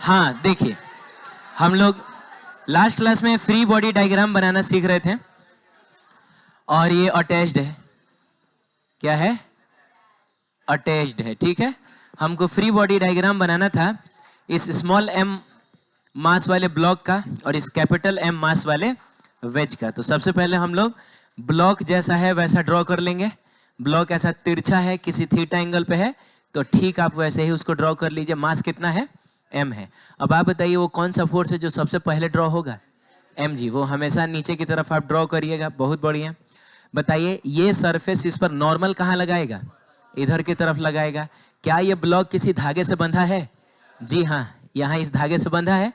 हाँ देखिए, हम लोग लास्ट क्लास में फ्री बॉडी डायग्राम बनाना सीख रहे थे और ये अटैच्ड है। क्या है? अटैच्ड है। ठीक है, हमको फ्री बॉडी डायग्राम बनाना था इस स्मॉल एम मास वाले ब्लॉक का और इस कैपिटल एम मास वाले वेज का। तो सबसे पहले हम लोग ब्लॉक जैसा है वैसा ड्रॉ कर लेंगे। ब्लॉक ऐसा तिरछा है, किसी थीटा एंगल पे है, तो ठीक आप वैसे ही उसको ड्रॉ कर लीजिए। मास कितना है? एम है। अब आप बताइए वो कौन सा फोर्स है जो सबसे पहले ड्रॉ होगा? M g. वो हमेशा नीचे की तरफ आप ड्रॉ करिएगा। बहुत बढ़िया। बताइए ये सरफेस इस पर नॉर्मल कहाँ लगाएगा? इधर की तरफ लगाएगा। क्या ये ब्लॉक किसी धागे से बंधा है? जी हाँ, यहाँ इस धागे से बंधा है,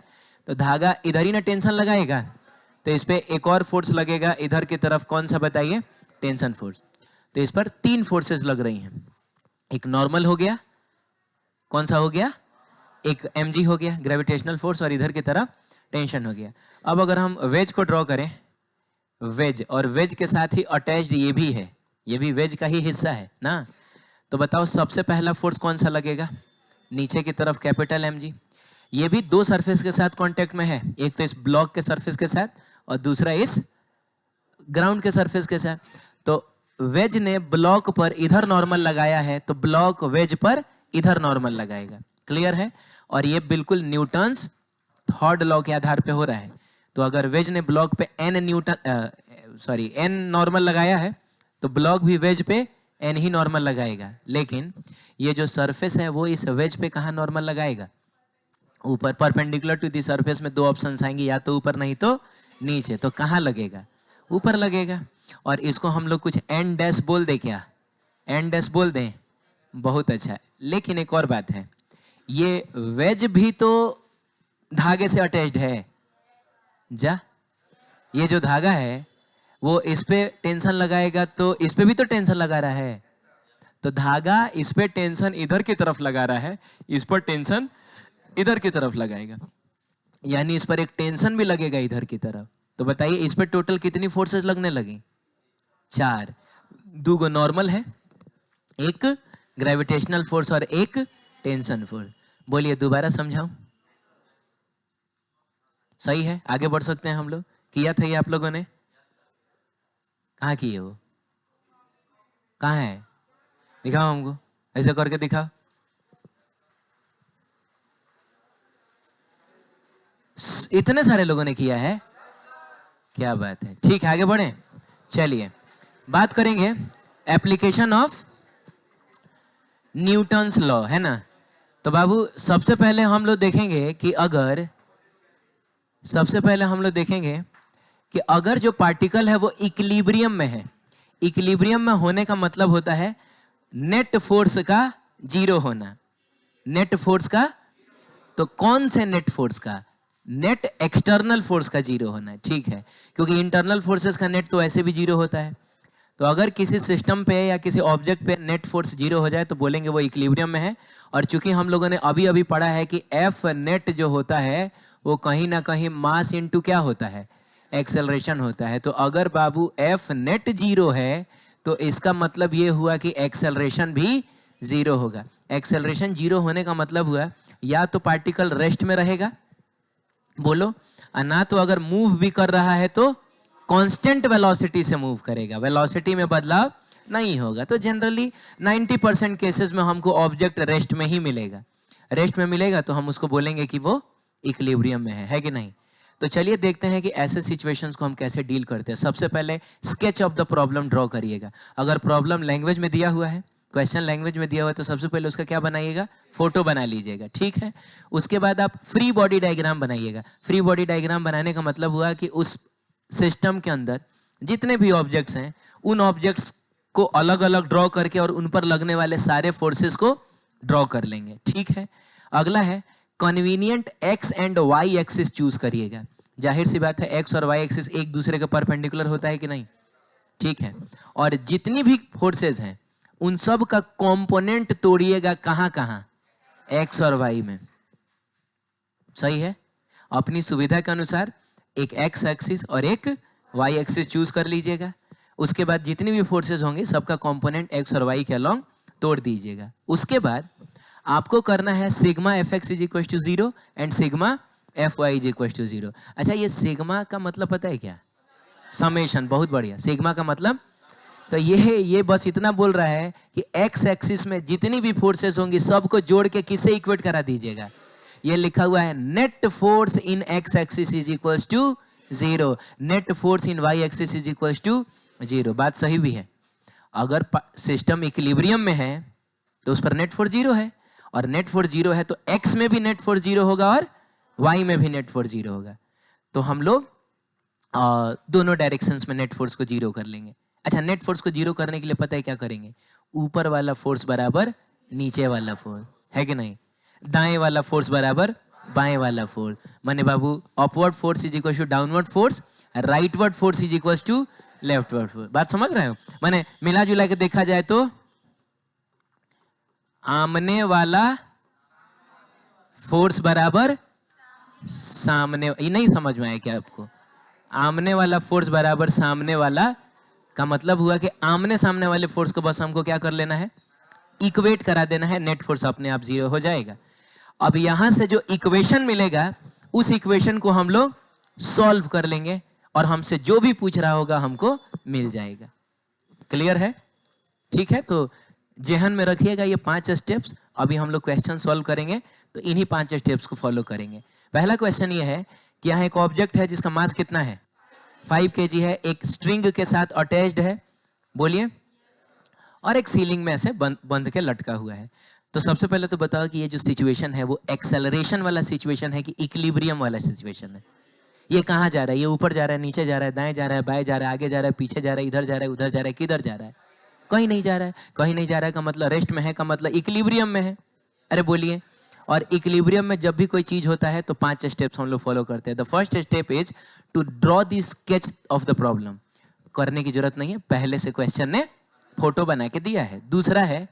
तो धागा इधर ही ना टेंशन लगाएगा, तो इस पे एक और फोर्स लगेगा इधर की तरफ। कौन सा बताइए? Tension force. तो इस पर तीन फोर्सेस लग रही हैं। एक नॉर्मल हो गया, कौन सा हो गया? एक mg हो गया ग्रेविटेशनल फोर्स, और इधर की तरफ टेंशन हो गया। अब अगर हम वेज को ड्रॉ करें, वेज, और वेज के साथ ही अटैच्ड ये भी है, ये भी वेज का ही हिस्सा है ना, तो बताओ सबसे पहला फोर्स कौन सा लगेगा? नीचे की तरफ कैपिटल mg। ये भी दो सरफेस के साथ कांटेक्ट में है, एक तो इस ब्लॉक के सरफेस के साथ और दूसरा इस ग्राउंड के सरफेस के साथ। तो वेज ने ब्लॉक पर इधर नॉर्मल लगाया है, तो ब्लॉक वेज पर इधर नॉर्मल लगाएगा। क्लियर है? और ये बिल्कुल न्यूटन्स थर्ड लॉ के आधार पे हो रहा है। तो अगर वेज ने ब्लॉक पे एन नॉर्मल लगाया है, तो ब्लॉक भी वेज पे एन ही नॉर्मल लगाएगा। लेकिन ये जो सरफेस है वो इस वेज पे कहाँ नॉर्मल लगाएगा? ऊपर। परपेंडिकुलर टू दी सरफेस में दो ऑप्शंस आएंगे, या तो ऊपर नहीं तो नीचे। तो कहाँ लगेगा? ऊपर लगेगा। और इसको हम लोग कुछ एन डैश बोल दे। क्या एन डैश बोल दें? बहुत अच्छा। लेकिन एक और बात है, ये वेज भी तो धागे से अटैच्ड है। जा, ये जो धागा है वो इस पे टेंशन लगाएगा, तो इस पे भी तो टेंशन लगा रहा है। तो धागा इस पे टेंशन इधर की तरफ लगा रहा है, इस पर टेंशन इधर की तरफ लगाएगा, यानी इस पर एक टेंशन भी लगेगा इधर की तरफ। तो बताइए इस पर टोटल कितनी फोर्सेस लगने लगी? 4। 2 गो नॉर्मल है, एक ग्रेविटेशनल फोर्स और एक टेंशन फोर्स। बोलिए दोबारा समझाऊं? सही है, आगे बढ़ सकते हैं हम लोग। किया था ये आप लोगों ने? कहाँ किए? वो कहाँ है? दिखाओ हमको, ऐसे करके दिखाओ। इतने सारे लोगों ने किया है, क्या बात है। ठीक है, आगे बढ़े। चलिए बात करेंगे एप्लीकेशन ऑफ न्यूटन्स लॉ, है ना। तो बाबू सबसे पहले हम लोग देखेंगे कि अगर जो पार्टिकल है वो इक्विलिब्रियम में है। इक्विलिब्रियम में होने का मतलब होता है नेट फोर्स का जीरो होना। नेट फोर्स का, तो कौन से नेट फोर्स का? नेट एक्सटर्नल फोर्स का जीरो होना है। ठीक है, क्योंकि इंटरनल फोर्सेस का नेट तो ऐसे भी जीरो होता है। तो अगर किसी सिस्टम पे या किसी ऑब्जेक्ट पे नेट फोर्स जीरो हो जाए तो बोलेंगे वो इक्विलिब्रियम में है। और चूंकि हम लोगों ने अभी अभी पढ़ा है कि एफ नेट जो होता है वो कहीं ना कहीं मास इनटू क्या होता है? एक्सेलरेशन होता है। तो अगर बाबू एफ नेट जीरो है तो इसका मतलब ये हुआ कि एक्सेलरेशन भी जीरो होगा। एक्सेलरेशन जीरो होने का मतलब हुआ या तो पार्टिकल रेस्ट में रहेगा, बोलो, और ना तो अगर मूव भी कर रहा है तो कांस्टेंट वेलोसिटी से मूव करेगा, वेलोसिटी में बदलाव नहीं होगा। तो जनरली 90% केसेस में हमको ऑब्जेक्ट रेस्ट में ही मिलेगा। रेस्ट में मिलेगा तो हम उसको बोलेंगे कि वो इक्विलिब्रियम में है कि नहीं। तो चलिए देखते हैं कि ऐसे सिचुएशंस को हम कैसे डील करते हैं। सबसे पहले sketch of the problem draw करिएगा। अगर प्रॉब्लम लैंग्वेज में दिया हुआ है, क्वेश्चन लैंग्वेज में दिया हुआ है, तो सबसे पहले उसका क्या बनाइएगा? फोटो बना लीजिएगा। ठीक है, उसके बाद आप फ्री बॉडी डायग्राम बनाइएगा। फ्री बॉडी डायग्राम बनाने का मतलब हुआ कि उस सिस्टम के अंदर जितने भी ऑब्जेक्ट्स हैं उन ऑब्जेक्ट्स को अलग अलग ड्रॉ करके और उन पर लगने वाले सारे फोर्सेस को ड्रॉ कर लेंगे। ठीक है, अगला है convenient x and y axis choose करिएगा। जाहिर सी बात है एक्स और वाई एक्सिस एक दूसरे के परपेंडिकुलर होता है कि नहीं? ठीक है, और जितनी भी फोर्सेस हैं उन सब का कंपोनेंट तोड़िएगा कहां कहां? एक्स और वाई में। सही है, अपनी सुविधा के अनुसार एक एक्स एक्सिस और एक वाई एक्सिस चूज कर लीजिएगा। उसके बाद जितनी भी फोर्सेस होंगे सबका कंपोनेंट एक्स और वाई के अलोंग तोड़ दीजिएगा। उसके बाद आपको करना है sigma f x is equal to 0 and sigma f y is equal to 0। अच्छा, ये सिग्मा का मतलब पता है क्या? समेशन। बहुत बढ़िया। सिग्मा का मतलब, तो ये बस इतना बोल रहा है कि एक्स एक्सिस में जितनी भी फोर्सेस होंगी सबको जोड़ के किसे इक्वेट करा दीजिएगा। ये लिखा हुआ है net force in x axis is equal to 0, net force in y axis is equal to 0। बात सही भी है। अगर सिस्टम इक्विलिब्रियम में है तो उस पर नेट फोर्स 0 है, और नेट फोर्स 0 है तो एक्स में भी नेट फोर्स 0 होगा और वाई में भी नेट फोर्स 0 होगा। तो हम लोग दोनों डायरेक्शंस में नेट फोर्स को 0 कर लेंगे। अच्छा, नेट फोर्स को 0 करने के लिए पता है क्या करेंगे? ऊपर वाला फोर्स बराबर नीचे वाला फोर्स, है कि नहीं? दाएं वाला फोर्स बराबर बाएं वाला फोर्स। माने बाबू upward force is equal to downward force, rightward force is equal to leftward force. बात समझ रहे हो? माने मिला जुला के देखा जाए तो आमने वाला फोर्स बराबर सामने, ये नहीं समझ में आया क्या आपको? आमने वाला फोर्स बराबर सामने वाला का मतलब हुआ कि आमने सामने वाले फोर्स को बस हमको क्या कर लेना है? इक्वेट करा देना है, नेट फोर्स अपने आप 0 हो जाएगा। अब यहां से जो इक्वेशन मिलेगा उस इक्वेशन को हम लोग सॉल्व कर लेंगे और हमसे जो भी पूछ रहा होगा हमको मिल जाएगा। क्लियर है? ठीक है, तो जेहन में रखिएगा ये 5 स्टेप्स। अभी हम लोग क्वेश्चन सॉल्व करेंगे तो इन्हीं 5 स्टेप्स को फॉलो करेंगे। पहला क्वेश्चन ये है कि यहाँ एक ऑब्जेक्ट है जिसका मास कितना है? 5 kg है, एक स्ट्रिंग के साथ अटैच्ड है, बोलिए, और एक सीलिंग में ऐसे बंध के लटका हुआ है। तो सबसे पहले तो बताओ कि ये जो सिचुएशन है वो एक्सेलरेशन वाला सिचुएशन है कि इक्विलिब्रियम वाला सिचुएशन है? ये कहाँ जा रहा है? ये ऊपर जा रहा है, नीचे जा रहा है, दाएं जा रहा है, बाएं जा रहा है, आगे जा रहा है, पीछे जा रहा है, इधर जा रहा है, उधर जा रहा है, किधर जा रहा है? कहीं नहीं जा रहा है। कहीं नहीं जा रहा है का मतलब रेस्ट में है, का मतलब इक्विलिब्रियम में है। अरे बोलिए। और इक्विलिब्रियम में जब भी कोई चीज होता है तो 5 स्टेप्स हम लोग फॉलो करते हैं। The first step is to draw the sketch of the problem. करने की जरूरत नहीं है, पहले से क्वेश्चन ने फोटो बना के दिया है। दूसरा है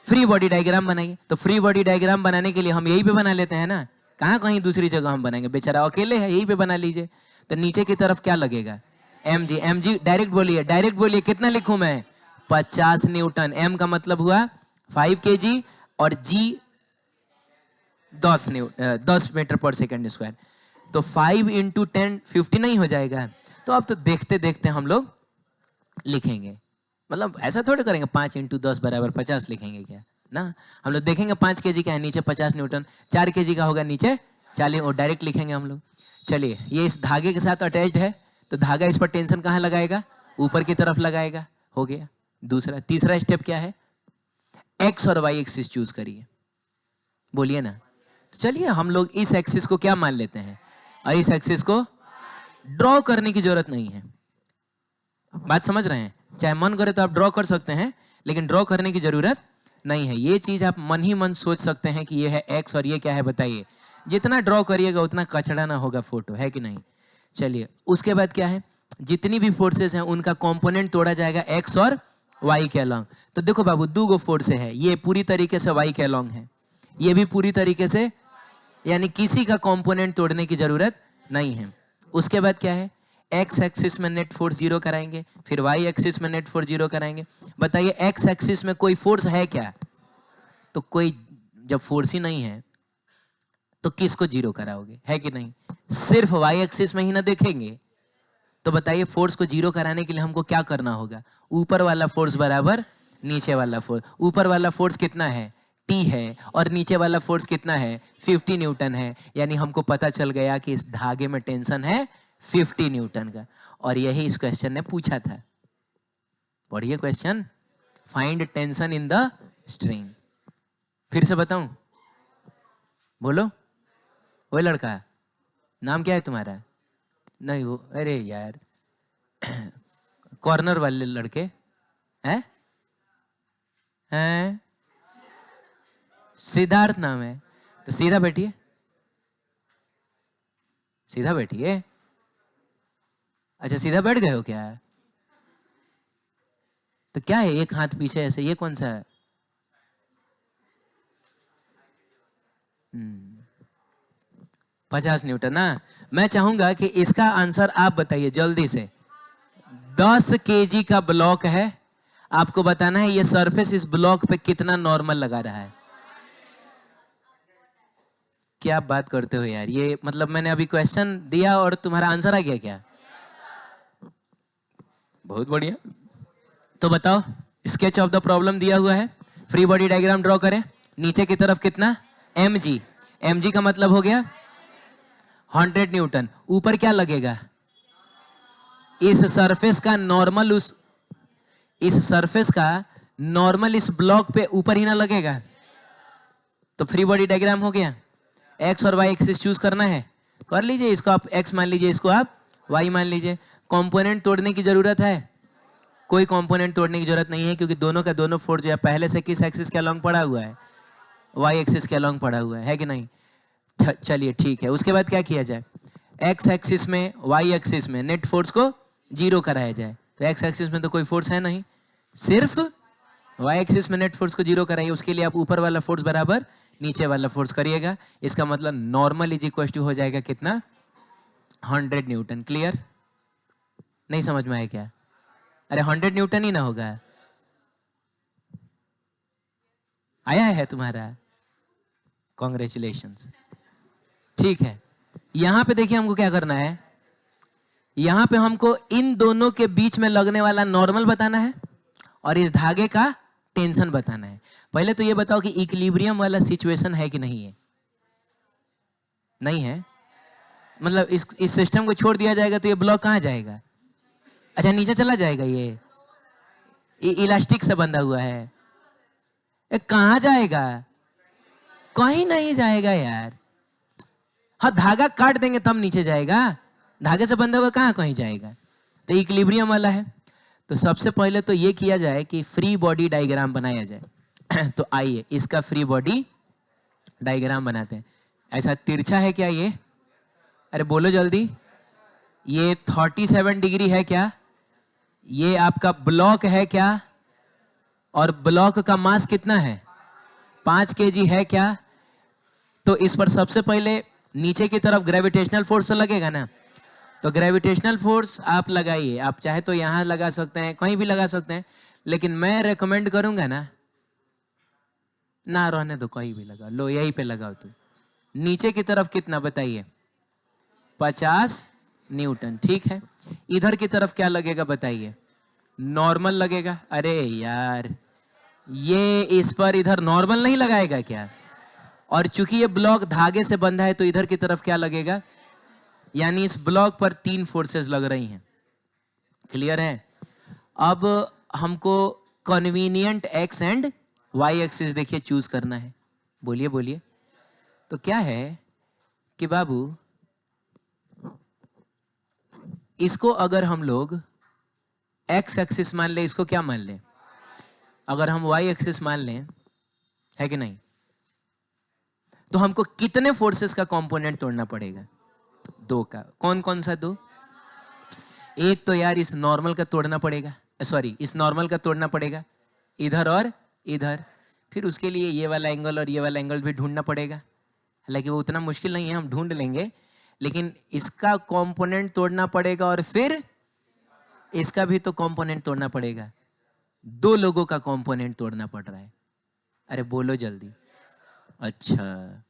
फ्री बॉडी डायग्राम बनाइए। तो फ्री बॉडी डायग्राम बनाने के लिए हम यही पे बना लेते हैं ना, कहाँ कहीं दूसरी जगह हम बनाएंगे? बेचारा अकेले है, यही पे बना लीजिए। तो नीचे की तरफ क्या लगेगा? mg। mg डायरेक्ट बोलिए, डायरेक्ट बोलिए, कितना लिखूं मैं? 50 न्यूटन। m का मतलब हुआ 5 kg और g 10 मीटर पर सेकेंड स्क्वायर। तो 5 इंटू 10 50 नहीं हो जाएगा? तो अब तो देखते देखते हम लोग लिखेंगे, मतलब ऐसा थोड़े करेंगे 5 इंटू 10 बराबर 50 लिखेंगे क्या ना। हम लोग देखेंगे 5 kg का है, नीचे 50 न्यूटन, 4 kg का होगा, नीचे 40, और डायरेक्ट लिखेंगे हम लोग। चलिए, ये इस धागे के साथ अटैच्ड है तो धागा इस पर टेंशन कहाँ लगाएगा? ऊपर की तरफ लगाएगा। हो गया। दूसरा, तीसरा स्टेप क्या है? एक्स और वाई एक्सिस चूज करिए, बोलिए ना। तो चलिए हम लोग इस एक्सिस को क्या मान लेते हैं और इस एक्सिस को ड्रॉ करने की जरूरत नहीं है। बात समझ रहे हैं? चाहे मन करे तो आप ड्रॉ कर सकते हैं, लेकिन ड्रॉ करने की जरूरत नहीं है। ये चीज आप मन ही मन सोच सकते हैं कि ये है एक्स और ये क्या है, बताइए। जितना ड्रॉ करिएगा उतना कचड़ा ना होगा फोटो, है कि नहीं? चलिए, उसके बाद क्या है? जितनी भी फोर्सेस हैं उनका कंपोनेंट तोड़ा जाएगा एक्स और वाई के अलोंग। तो देखो बाबू, 2 गो फोर्स है, ये पूरी तरीके से वाई के अलोंग है, ये भी पूरी तरीके से, यानी किसी का कंपोनेंट तोड़ने की जरूरत नहीं है। उसके बाद क्या है? एक्स एक्सिस में नेट फोर्स 0 कराएंगे, फिर वाई एक्सिस में नेट फोर्स 0 कराएंगे। बताइए, एक्स एक्सिस में कोई फोर्स है क्या? तो कोई, जब फोर्स ही नहीं है तो किसको 0 कराओगे, है कि नहीं? सिर्फ वाई एक्सिस में ही ना देखेंगे। तो बताइए, फोर्स को 0 कराने के लिए हमको क्या करना होगा? ऊपर वाला फोर्स बराबर नीचे वाला फोर्स। ऊपर वाला फोर्स कितना है? T है, और नीचे वाला फोर्स कितना है? 50 न्यूटन है। यानी हमको पता चल गया कि इस धागे में टेंशन है 50 न्यूटन का। और यही इस क्वेश्चन ने पूछा था। पढ़िए question, find tension in the string. फिर से बताऊं? बोलो। वो लड़का, नाम क्या है तुम्हारा? नहीं वो, अरे यार कॉर्नर वाले लड़के हैं? हैं? सिद्धार्थ नाम है। तो सीधा बैठिए, सीधा बैठिए। अच्छा, सीधा बैठ गए हो क्या? तो क्या है, एक हाथ पीछे ऐसे, ये कौन सा है? 50 न्यूटन ना। मैं चाहूंगा कि इसका आंसर आप बताइए जल्दी से। 10 kg का ब्लॉक है, आपको बताना है ये सरफेस इस ब्लॉक पे कितना नॉर्मल लगा रहा है। क्या बात करते हो यार, ये मतलब मैंने अभी क्वेश्चन दिया और तुम्हारा आंसर आ गया क्या? बहुत बढ़िया। तो बताओ, स्केच ऑफ द प्रॉब्लम दिया हुआ है, फ्री बॉडी डायग्राम ड्रॉ करें। नीचे की तरफ कितना? mg। mg का मतलब हो गया 100 न्यूटन। ऊपर क्या लगेगा? इस सरफेस का नॉर्मल इस सरफेस का नॉर्मल इस ब्लॉक पे ऊपर ही ना लगेगा। तो फ्री बॉडी डायग्राम हो गया। एक्स और वाई एक्सिस चूज करना है, कर लीजिए। इसको आप एक्स मान लीजिए, इसको आप वाई मान लीजिए। कंपोनेंट तोड़ने की जरूरत है? कोई कंपोनेंट तोड़ने की जरूरत नहीं है, क्योंकि दोनों का दोनों फोर्स जो है पहले से किस एक्सिस के अलोंग पड़ा हुआ है? वाई एक्सिस के अलोंग पड़ा हुआ है कि नहीं? चलिए ठीक है। उसके बाद क्या किया जाए? एक्स एक्सिस में वाई एक्सिस में नेट फोर्स को जीरो कराया जाए। तो एक्स एक्सिस में तो कोई फोर्स है नहीं, सिर्फ वाई एक्सिस में नेट फोर्स को जीरो कराइए। उसके लिए आप ऊपर वाला फोर्स बराबर नीचे वाला फोर्स करिएगा। इसका मतलब नॉर्मल इज इक्वल टू हो जाएगा कितना? 100 न्यूटन। क्लियर? नहीं समझ में आया क्या? अरे 100 न्यूटन ही ना होगा। आया है तुम्हारा? कॉन्ग्रेचुलेशंस। ठीक है, यहां पे देखिए हमको क्या करना है। यहां पे हमको इन दोनों के बीच में लगने वाला नॉर्मल बताना है और इस धागे का टेंशन बताना है। पहले तो ये बताओ कि इक्विलिब्रियम वाला सिचुएशन है कि नहीं है? नहीं है, मतलब इस सिस्टम को छोड़ दिया जाएगा तो ये ब्लॉक कहां जाएगा? अच्छा नीचे चला जाएगा। ये इलास्टिक से बंधा हुआ है, कहां जाएगा? कहीं नहीं जाएगा यार। हाँ, धागा काट देंगे तब नीचे जाएगा, धागे से बंधा हुआ कहां कहीं जाएगा। तो इक्विलिब्रियम वाला है। तो सबसे पहले तो ये किया जाए कि फ्री बॉडी डायग्राम बनाया जाए। तो आइए इसका फ्री बॉडी डायग्राम बनाते हैं। ऐसा तिरछा है क्या ये? अरे बोलो जल्दी। ये 37 डिग्री है क्या? ये आपका ब्लॉक है क्या? और ब्लॉक का मास कितना है? 5 kg है क्या? तो इस पर सबसे पहले नीचे की तरफ ग्रेविटेशनल फोर्स तो लगेगा ना। तो ग्रेविटेशनल फोर्स आप लगाइए। आप चाहे तो यहां लगा सकते हैं, कहीं भी लगा सकते हैं, लेकिन मैं रेकमेंड करूंगा ना रहने दो, कहीं भी लगा लो, यहीं पे लगाओ। तो नीचे की तरफ कितना बताइए? 50 न्यूटन। ठीक है, इधर की तरफ क्या लगेगा बताइए? नॉर्मल लगेगा। अरे यार, ये इस पर इधर नॉर्मल नहीं लगाएगा क्या? और चूंकि ये ब्लॉक धागे से बंधा है तो इधर की तरफ क्या लगेगा? यानी इस ब्लॉक पर 3 फोर्सेस लग रही हैं। क्लियर है? अब हमको convenient x and y axis देखिए चूज करना है। बोलिए बोलिए। तो क्या है कि बाबू, इसको अगर हम लोग एक्स एक्सिस मान ले, इसको क्या मान ले? अगर हम वाई एक्सिस मान लें, है कि नहीं, तो हमको कितने फोर्सेस का कंपोनेंट तोड़ना पड़ेगा? 2 का। कौन कौन सा 2? एक तो यार इस नॉर्मल का तोड़ना पड़ेगा, सॉरी इस नॉर्मल का तोड़ना पड़ेगा, इधर और इधर। फिर उसके लिए ये वाला एंगल और ये वाला एंगल भी ढूंढना पड़ेगा। हालांकि वो उतना मुश्किल नहीं है, हम ढूंढ लेंगे। लेकिन इसका कंपोनेंट तोड़ना पड़ेगा और फिर इसका भी तो कंपोनेंट तोड़ना पड़ेगा। 2 लोगों का कंपोनेंट तोड़ना पड़ रहा है। अरे बोलो जल्दी। अच्छा,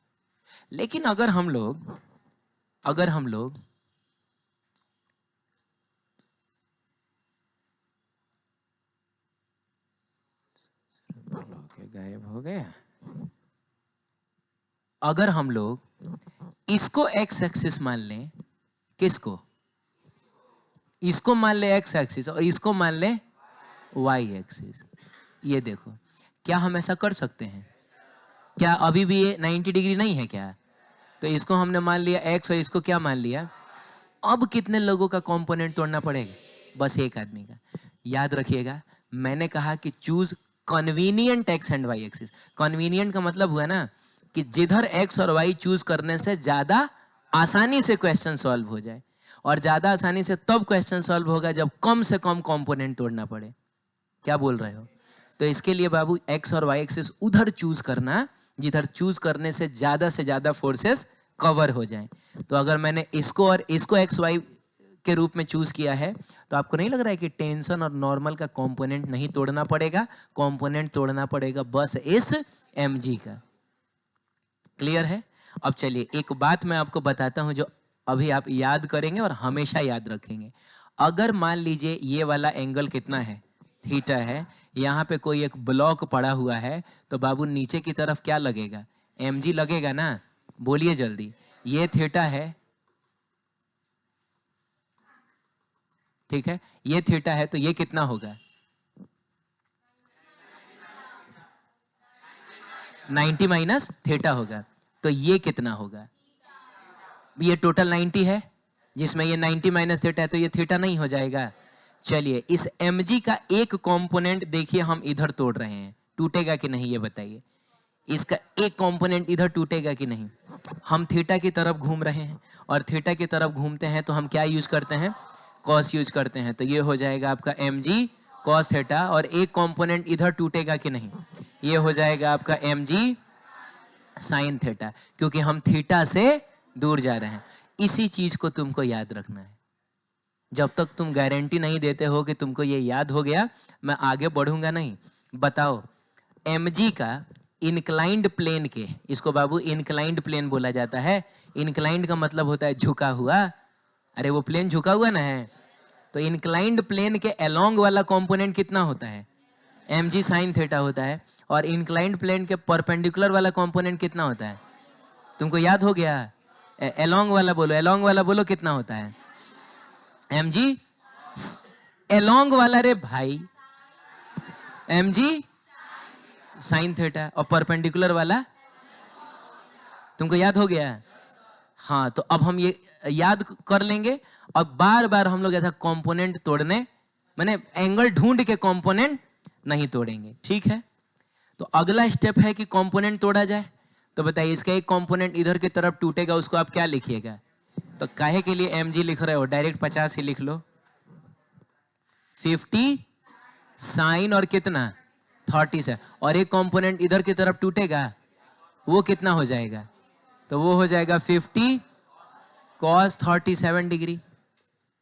लेकिन अगर हम लोग गायब हो गया। अगर हम लोग इसको एक्स एक्सिस मान लें, किसको? इसको मान ले एक्स एक्सिस और इसको मान ले वाई एक्सिस। ये देखो, क्या हम ऐसा कर सकते हैं? क्या अभी भी ये 90 डिग्री नहीं है क्या? तो इसको हमने मान लिया एक्स और इसको क्या मान लिया। अब कितने लोगों का कंपोनेंट तोड़ना पड़ेगा? बस एक आदमी का। याद रखिएगा, मैंने कहा कि choose convenient x and y axis. Convenient का मतलब हुआ ना कि जिधर एक्स और वाई चूज करने से ज्यादा आसानी से क्वेश्चन सॉल्व हो जाए। और ज्यादा आसानी से तब क्वेश्चन सॉल्व होगा जब कम से कम कंपोनेंट तोड़ना पड़े। क्या बोल रहे हो? तो इसके लिए बाबू एक्स और वाई एक्सिस उधर चूज करना जिधर चूज करने से ज्यादा फोर्सेस कवर हो जाएं। तो अगर मैंने इसको और इसको एक्स वाई के रूप में चूज किया है, तो आपको नहीं लग रहा है कि टेंशन और नॉर्मल का कंपोनेंट नहीं तोड़ना पड़ेगा, कंपोनेंट तोड़ना पड़ेगा बस इस mg का। क्लियर है? अब चलिए एक बात मैं आपको बताता हूं जो अभी आप याद करेंगे और हमेशा याद रखेंगे। अगर मान लीजिए ये वाला एंगल कितना है, थीटा है, यहाँ पे कोई एक ब्लॉक पड़ा हुआ है, तो बाबू नीचे की तरफ क्या लगेगा? mg लगेगा ना? बोलिए जल्दी। ये थीटा है, ठीक है, ये थीटा है, तो ये कितना होगा? 90 माइनस थीटा होगा। तो ये कितना होगा? ये टोटल 90 है, जिसमें ये 90 माइनस थीटा है, तो ये थीटा नहीं हो जाएगा। चलिए इस mg का एक कंपोनेंट देखिए हम इधर तोड़ रहे हैं, टूटेगा कि नहीं ये बताइए। इसका एक कंपोनेंट इधर टूटेगा कि नहीं? हम थीटा की तरफ घूम रहे हैं, और थीटा की तरफ घूमते हैं तो हम क्या यूज करते हैं? कॉस यूज करते हैं। तो ये हो जाएगा आपका mg कॉस थीटा, और एक कंपोनेंट इधर टूटेगा कि नहीं? ये हो जाएगा आपका mg साइन थीटा, क्योंकि हम थीटा से दूर जा रहे हैं। इसी चीज को तुमको याद रखना है। जब तक तुम गारंटी नहीं देते हो कि तुमको ये याद हो गया, मैं आगे बढ़ूंगा नहीं। बताओ, mg का इंक्लाइंड प्लेन के, इसको बाबू इंक्लाइंड प्लेन बोला जाता है। इंक्लाइंड का मतलब होता है झुका हुआ। अरे वो प्लेन झुका हुआ ना है, तो इंक्लाइंड प्लेन के अलोंग वाला कंपोनेंट कितना होता है? mg साइन थीटा होता है। और इंक्लाइंड प्लेन के परपेंडिकुलर वाला कंपोनेंट कितना होता है? तुमको याद हो गया? अलोंग वाला बोलो, अलोंग वाला बोलो, कितना होता है? mg अलोंग वाला, रे भाई, mg साइन थीटा, और परपेंडिकुलर वाला तुमको याद हो गया? हाँ, तो अब हम ये याद कर लेंगे, और बार बार हम लोग ऐसा कंपोनेंट तोड़ने, मैंने एंगल ढूंढ के कंपोनेंट नहीं तोड़ेंगे, ठीक है? तो अगला स्टेप है कि कंपोनेंट तोड़ा जाए। तो बताइए, इसका एक कंपोनेंट इधर की तरफ टूटेगा, उसको आप क्या लिखिएगा? तो काहे के लिए mg लिख रहे हो? डायरेक्ट 50 ही लिख लो। 50 साइन और कितना 30 से, और एक कंपोनेंट इधर की तरफ टूटेगा, वो कितना हो जाएगा? तो वो हो जाएगा 50 cos 37 डिग्री।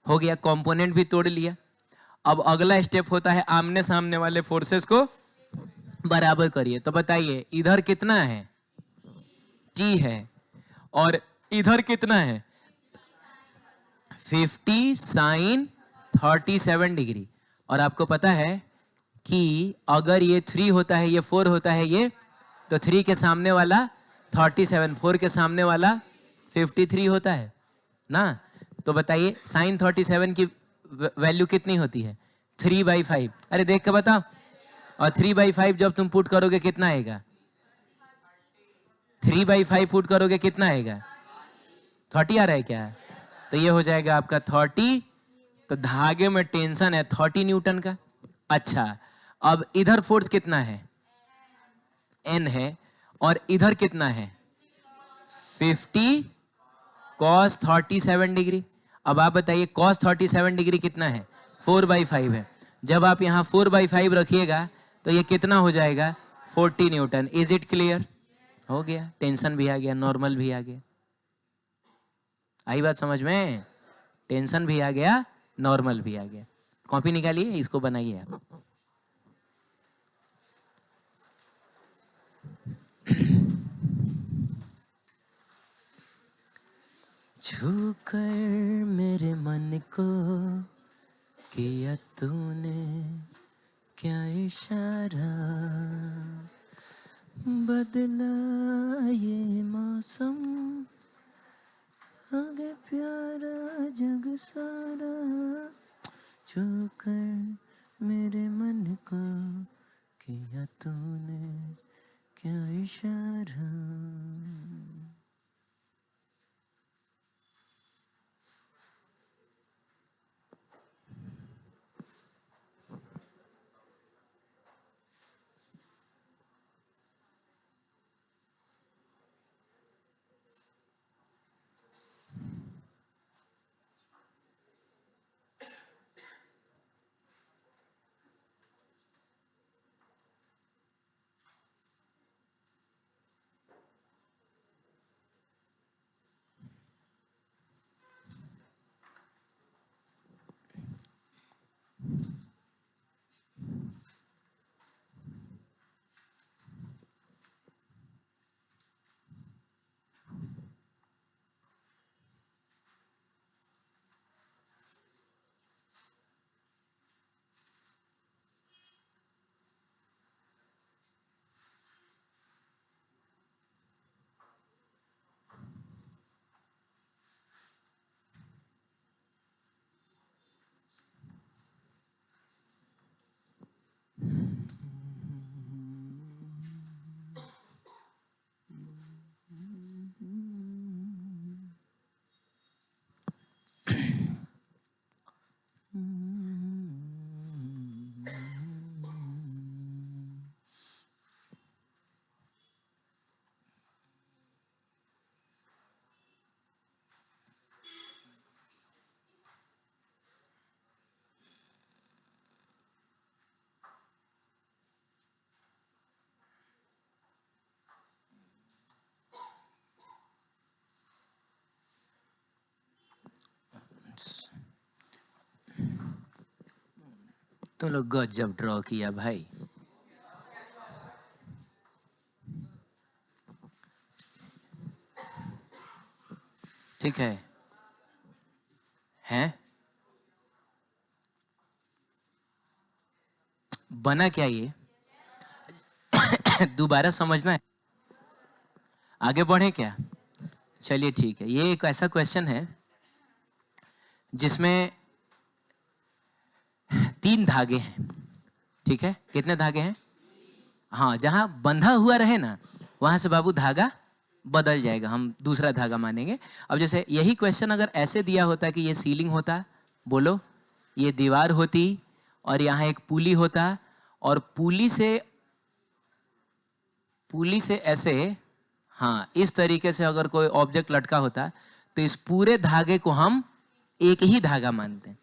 हो गया, कंपोनेंट भी तोड़ लिया। अब अगला स्टेप होता है आमने सामने वाले फोर्सेस को बराबर करिए। तो बताइए, इधर कितना है? t है, और इधर कितना है? 50 साइन 37 डिग्री। और आपको पता है कि अगर ये 3 होता है, ये 4 होता है, ये तो 3 के सामने वाला 37, 4 के सामने वाला 53 होता है ना? तो बताइए साइन 37 की वैल्यू कितनी होती है? 3/5। अरे देख के बताओ। और 3/5 जब तुम पुट करोगे कितना आएगा? 3/5 पुट करोगे कितना आएगा? 30 आ रहा है क्या? तो ये हो जाएगा आपका 30। तो धागे में टेंशन है 30 न्यूटन का। अच्छा, अब इधर फोर्स कितना है? N है, और इधर कितना है? 50 cos 37 डिग्री। अब आप बताइए cos 37 डिग्री कितना है? 4/5 है। जब आप यहाँ 4/5 रखिएगा तो ये कितना हो जाएगा? 40 न्यूटन। Is it clear? हो गया, टेंशन भी आ गया, नॉर्मल भी आ गया। आई बात समझ में? टेंशन भी आ गया, नॉर्मल भी आ गया। कॉपी निकालिए, इसको बनाइए आप। छूकर मेरे मन को किया तूने क्या इशारा, बदला ये मौसम, आगे प्यारा जग सारा। छूकर मेरे मन को किया तूने क्या इशारा। तुम लोग गजब ड्रॉ किया भाई। ठीक है, हैं? बना क्या ये? दोबारा समझना है, आगे बढ़े क्या? चलिए ठीक है, ये एक ऐसा क्वेश्चन है जिसमें 3 धागे हैं। ठीक है, कितने धागे हैं? हाँ, जहां बंधा हुआ रहे ना वहां से बाबू धागा बदल जाएगा, हम दूसरा धागा मानेंगे। अब जैसे यही क्वेश्चन अगर ऐसे दिया होता कि ये सीलिंग होता, बोलो, ये दीवार होती और यहाँ एक पुली होता और पुली से ऐसे, हाँ इस तरीके से अगर कोई ऑब्जेक्ट लटका होता तो इस पूरे धागे को हम एक ही धागा मानते हैं।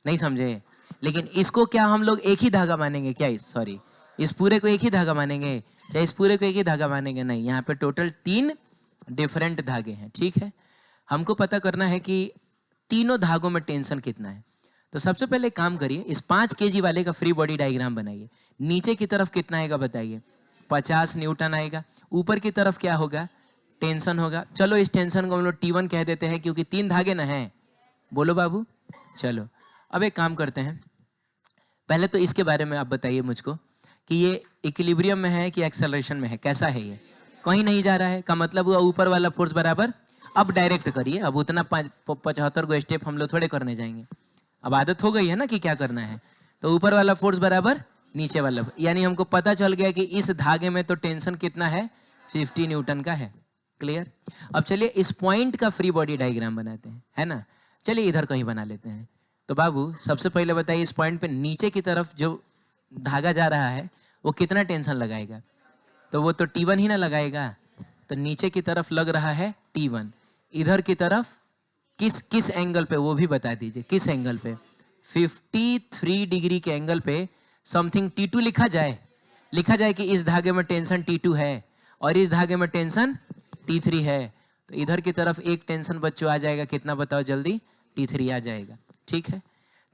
नहीं समझे? लेकिन इसको क्या हम लोग एक ही धागा मानेंगे क्या? इस पूरे को एक ही धागा मानेंगे? चाहे इस पूरे को एक ही धागा मानेंगे? नहीं, यहाँ पे टोटल 3 डिफरेंट धागे हैं। ठीक है, हमको पता करना है कि तीनों धागों में टेंशन कितना है। तो सबसे पहले काम करिए, इस 5 kg वाले का फ्री बॉडी डायग्राम बनाइए। नीचे की तरफ कितना आएगा बताइए? 50 न्यूटन आएगा। ऊपर की तरफ क्या होगा? टेंशन होगा। चलो इस टेंशन को हम लोग T1 कह देते हैं क्योंकि 3 धागे ना हैं। बोलो बाबू। चलो अब एक काम करते हैं, पहले तो इसके बारे में आप बताइए मुझको कि ये इक्विलिब्रियम में है कि एक्सेलरेशन में है, कैसा है ये? कहीं नहीं जा रहा है का मतलब हुआ ऊपर वाला फोर्स बराबर। अब डायरेक्ट करिए, अब उतना 75 गो स्टेप हम लोग थोड़े करने जाएंगे, अब आदत हो गई है ना कि क्या करना है। तो ऊपर वाला फोर्स बराबर नीचे वाला, यानी हमको पता चल गया कि इस धागे में तो टेंशन कितना है? 50 न्यूटन का है। क्लियर? अब चलिए इस पॉइंट का फ्री बॉडी डायग्राम बनाते हैं, है ना? चलिए इधर कहीं बना लेते हैं। तो बाबू सबसे पहले बताइए, इस पॉइंट पे नीचे की तरफ जो धागा जा रहा है वो कितना टेंशन लगाएगा? तो वो तो T1 ही ना लगाएगा। तो नीचे की तरफ लग रहा है T1, इधर की तरफ किस एंगल पे वो भी बता दीजिए, किस एंगल पे? 53 डिग्री के एंगल पे समथिंग T2 लिखा जाए कि इस धागे में टेंशन T2 है और इस धागे में टेंशन T3 है। तो इधर की तरफ एक टेंशन बच्चों आ जाएगा, कितना बताओ जल्दी? T3 आ जाएगा। ठीक है,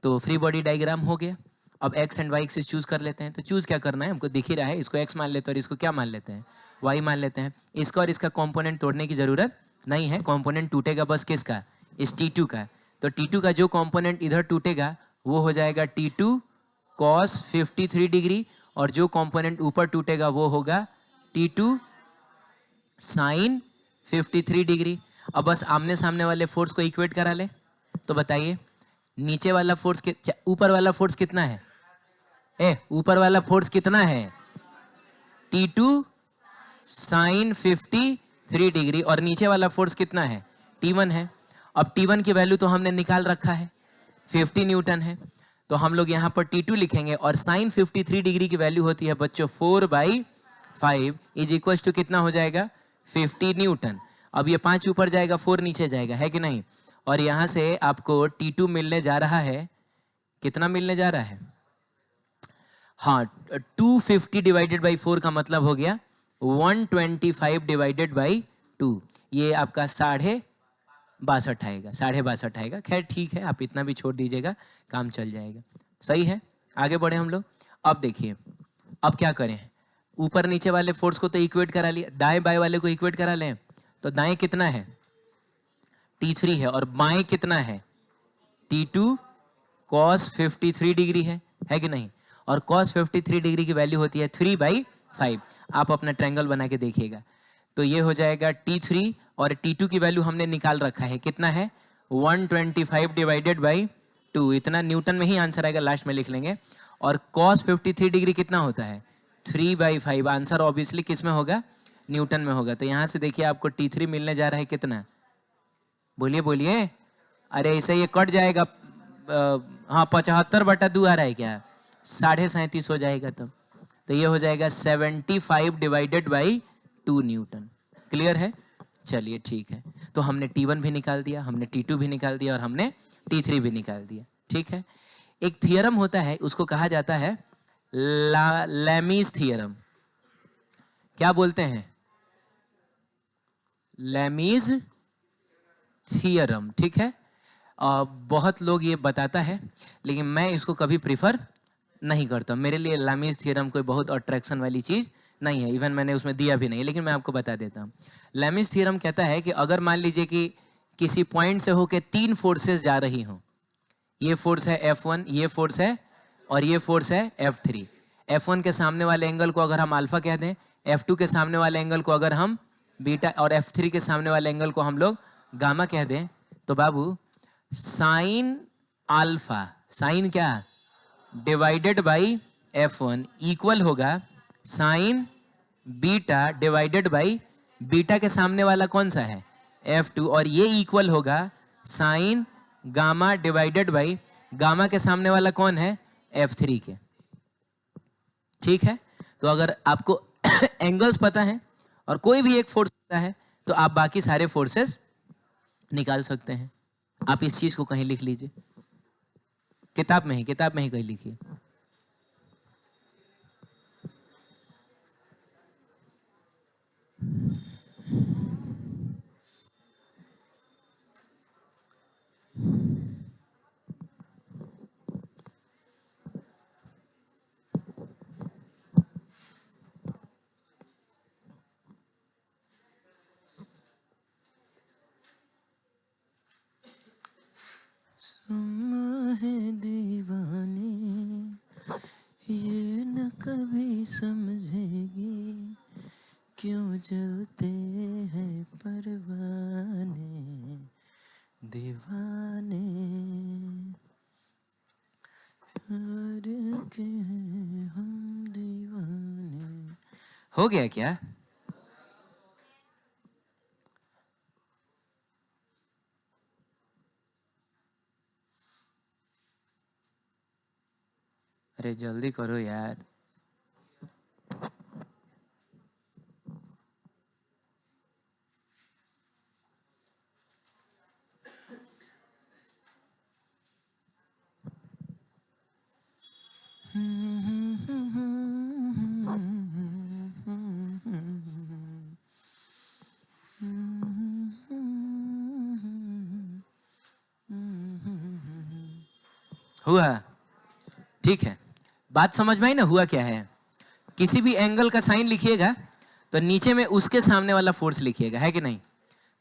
तो फ्री बॉडी डायग्राम हो गया। अब x and y axis choose कर लेते हैं। तो चूज क्या करना है, हमको दिख ही रहा है, इसको एक्स मान लेते हैं और इसको क्या मान लेते हैं? वाई मान लेते हैं। इसका और इसका कंपोनेंट तोड़ने की जरूरत नहीं है, कंपोनेंट टूटेगा बस किसका? इस T2 का। तो T2 का जो कंपोनेंट इधर टूटेगा वो हो जाएगा T2 cos 53 डिग्री और जो कंपोनेंट ऊपर टूटेगा वो होगा T2 sin 53 डिग्री। अब बस आमने सामने वाले फोर्स को इक्वेट करा ले। तो बताइए नीचे वाला फोर्स ऊपर वाला फोर्स कितना है? ऊपर वाला फोर्स कितना है? T2 sin 53 डिग्री और नीचे वाला फोर्स कितना है? T1 है। अब T1 की वैल्यू तो हमने निकाल रखा है, 50 न्यूटन है। तो हम लोग यहाँ पर T2 लिखेंगे और sin 53 डिग्री की वैल्यू होती है बच्चों 4/5 इज इक्वल टू कितना हो जाएगा? 50 न्यूटन। अब ये 5 ऊपर जाएगा, 4 नीचे जाएगा, है कि नहीं? और यहाँ से आपको T2 मिलने जा रहा है, कितना मिलने जा रहा है? हाँ, 250 डिवाइडेड बाई 4 का मतलब हो गया 125 डिवाइडेड बाई 2। ये आपका 62.5 आएगा, 62.5 आएगा। खैर ठीक है, आप इतना भी छोड़ दीजिएगा, काम चल जाएगा। सही है, आगे बढ़े हम लोग। अब देखिए अब क्या करें, ऊपर नीचे वाले फोर्स को तो इक्वेट करा लिया, दाएं बाएं वाले को इक्वेट करा लें। तो दाएं कितना है? T3 है और बाएं कितना है? T2 cos 53 डिग्री है कि नहीं? और cos 53 डिग्री की वैल्यू होती है 3/5। आप अपना ट्रायंगल बना के देखिएगा। तो ये हो जाएगा T3 और T2 की वैल्यू हमने निकाल रखा है, कितना है? 125 डिवाइडेड बाई 2। इतना न्यूटन में ही आंसर आएगा, लास्ट में लिख लेंगे। और cos 53 डिग्री कितना होता है? 3/5। आंसर ऑब्वियसली किस में होगा? न्यूटन में होगा। तो यहाँ से देखिए आपको T3 मिलने जा रहा है कितना? बोलिए बोलिए। अरे ऐसे ये कट जाएगा। हाँ 75/2 आ रहा है क्या? 37.5 हो जाएगा तब। तो ये हो जाएगा 75 डिवाइडेड बाई 2 न्यूटन। क्लियर है? चलिए ठीक है, तो हमने T1 भी निकाल दिया, हमने T2 भी निकाल दिया और हमने T3 भी निकाल दिया। ठीक है, एक थियरम होता है, उसको कहा जाता है लैमीज थियरम। क्या बोलते हैं? लैमीज थियरम। ठीक है, बहुत लोग ये बताता है लेकिन मैं इसको कभी प्रीफर नहीं करता। मेरे लिए लैमीज थ्योरम कोई बहुत अट्रैक्शन वाली चीज नहीं है, इवन मैंने उसमें दिया भी नहीं, लेकिन मैं आपको बता देता हूँ। लैमीज थ्योरम कहता है कि अगर मान लीजिए कि किसी पॉइंट से होके 3 फोर्सेस जा रही हों, ये फोर्स है F1, ये फोर्स है और ये फोर्स है F3। F1 के सामने वाले एंगल को अगर हम अल्फा कह दें, F2 के सामने वाले एंगल को अगर हम बीटा और F3 के सामने वाले एंगल को हम लोग गामा कह दें, तो बाबू साइन अल्फा, साइन क्या डिवाइडेड बाई F1 इक्वल होगा sign beta divided by beta के सामने वाला कौन सा है F2, और ये इक्वल होगा sign gamma divided by gamma के सामने वाला कौन है F3 के। ठीक है, तो अगर आपको एंगल्स पता है और कोई भी एक फोर्स पता है तो आप बाकी सारे फोर्सेस निकाल सकते हैं। आप इस चीज को कहीं लिख लीजिए, किताब में ही कहीं लिखिए। है दीवानी ये न कभी समझेगी क्यों जलते हैं परवाने दीवाने प्यार के हम दीवाने। हो गया क्या? अरे जल्दी करो यार। हुआ? ठीक है, बात समझ में आई ना? हुआ क्या है, किसी भी एंगल का साइन लिखिएगा तो नीचे में उसके सामने वाला फोर्स लिखिएगा, है कि नहीं?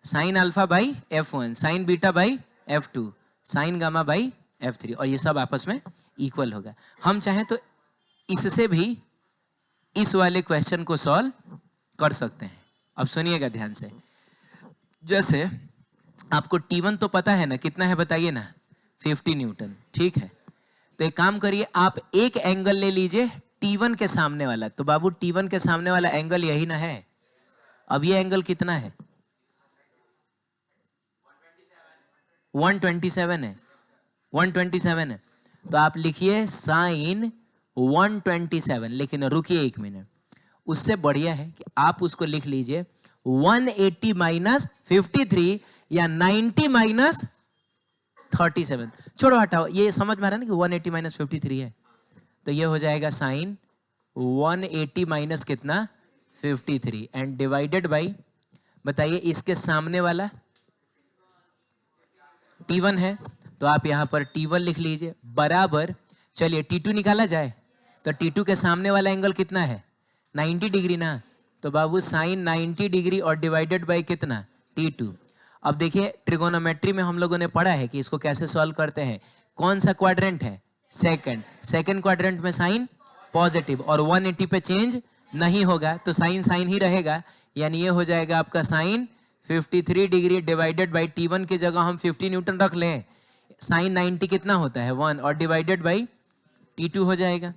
Sine alpha by F1, sign beta by F2, sign gamma by F3, और ये सब आपस में इक्वल होगा। हम चाहें तो इससे भी इस वाले क्वेश्चन को सॉल्व कर सकते हैं। अब सुनिएगा ध्यान से। जैसे आपको T1 तो पता है ना, कितना है बताइए ना? 50 न्यूटन। ठीक है, तो एक काम करिए, आप एक एंगल ले लीजिए T1 के सामने वाला। तो बाबू T1 के सामने वाला एंगल यही ना है। अब ये एंगल कितना है? 127 है, 127 है। तो आप लिखिए साइन 127। लेकिन रुकिए एक मिनट, उससे बढ़िया है कि आप उसको लिख लीजिए 180 माइनस 53 या 90 माइनस 37। छोड़ो हटाओ, ये समझ में आ रहा है ना कि 180 माइनस 53 है, तो ये हो जाएगा साइन 180 माइनस कितना 53 एंड डिवाइडेड बाई, बताइए इसके सामने वाला T1 है, तो आप यहां पर T1 लिख लीजिए बराबर। चलिए T2 निकाला जाए तो T2 के सामने वाला एंगल कितना है? 90 डिग्री ना। तो बाबू साइन 90 डिग्री और डिवाइडेड बाई कितना T2। अब देखिए ट्रिगोनोमेट्री में हम लोगों ने पढ़ा है कि इसको कैसे सॉल्व करते हैं। कौन सा क्वाड्रेंट है? सेकंड क्वाड्रेंट में साइन पॉजिटिव और 180 पे चेंज नहीं होगा, तो साइन साइन ही रहेगा। यानी ये हो जाएगा आपका sign 53 degree divided by T1 की जगह हम 50 न्यूटन रख लें। साइन 90 कितना होता है 1, और डिवाइडेड बाई T2 हो जाएगा।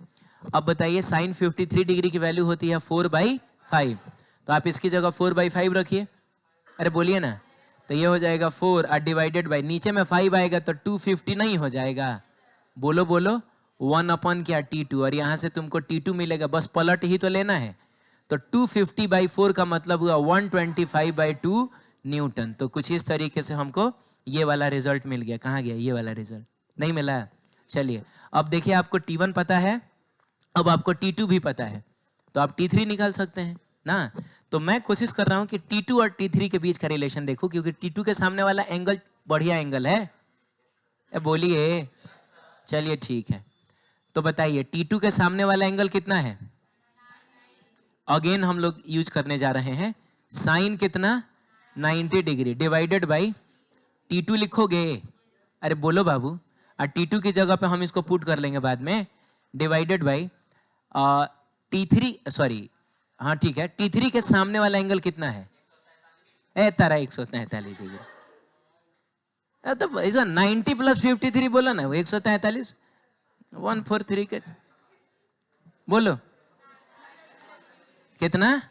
अब बताइए साइन 53 डिग्री की वैल्यू होती है 4/5, तो आप इसकी जगह 4/5 रखिए। अरे बोलिए ना, तो ये हो जाएगा 4 और डिवाइडेड बाई, नीचे में 5 आएगा तो 250 नहीं हो जाएगा? बोलो बोलो, 1 अपन क्या T2, और यहां से तुमको T2 मिलेगा, बस पलट ही तो लेना है। तो 250/4 का मतलब हुआ 125/2 न्यूटन। तो कुछ इस तरीके से हमको ये वाला रिजल्ट मिल गया। कहाँ गया ये वाला रिजल्ट? नहीं मिला? चलिए अब देखिए, आपको T1 पता है, अब आपको T2 भी पता है, तो आप T3 निकाल सकते हैं ना। तो मैं कोशिश कर रहा हूं कि T2 और T3 के बीच का रिलेशन देखूं, क्योंकि T2 के सामने वाला एंगल बढ़िया एंगल है। बोलिए। चलिए ठीक है, तो बताइए T2 के सामने वाला एंगल कितना है? अगेन हम लोग यूज करने जा रहे हैं साइन कितना 90 डिग्री डिवाइडेड बाई T2 लिखोगे, अरे बोलो बाबू, और T2 की जगह पे हम इसको पुट कर लेंगे बाद में, डिवाइडेड बाई T3, सॉरी हाँ ठीक है, T3 के सामने वाला एंगल कितना है? तारा 143 डिग्री। तो ऐसा 90 प्लस 53 बोलो ना, 143 143 के बोलो कितना?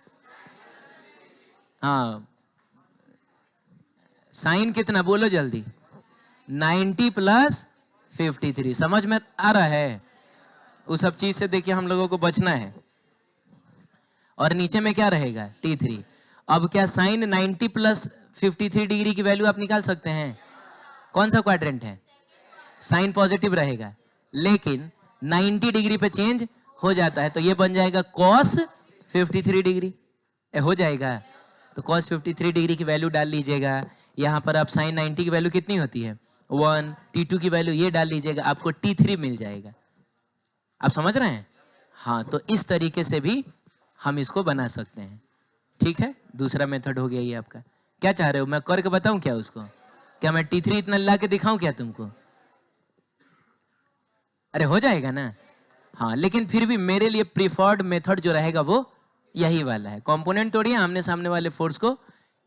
हाँ साइन कितना बोलो जल्दी? 90 प्लस 53। समझ में आ रहा है? उस सब चीज से देखिए हम लोगों को बचना है। और नीचे में क्या रहेगा? T3। अब क्या साइन 90 प्लस 53 डिग्री की वैल्यू आप निकाल सकते हैं? कौन सा क्वाड्रेंट है? साइन पॉजिटिव रहेगा, लेकिन 90 डिग्री पे चेंज हो जाता है, तो ये बन जाएगा cos 53 डिग्री। हो जाएगा, तो cos 53 डिग्री की वैल्यू डाल लीजिएगा। यहाँ पर आप साइन 90 की वैल्यू कितनी होती है? 1। T2 की वैल्यू ये डाल लीजिएगा, आपको T3 मिल जाएगा। आप समझ रहे हैं? हाँ, तो इस तरीके से भी हम इसको बना सकते हैं। ठीक है, दूसरा मेथड हो गया ये आपका। क्या चाह रहे हो, मैं करके बताऊं क्या उसको? क्या मैं T3 इतना ला के दिखाऊं क्या तुमको? अरे हो जाएगा ना? हाँ, लेकिन फिर भी मेरे लिए प्रीफर्ड मेथड जो रहेगा वो यही वाला है। कंपोनेंट तोड़िए, आमने सामने वाले फोर्स को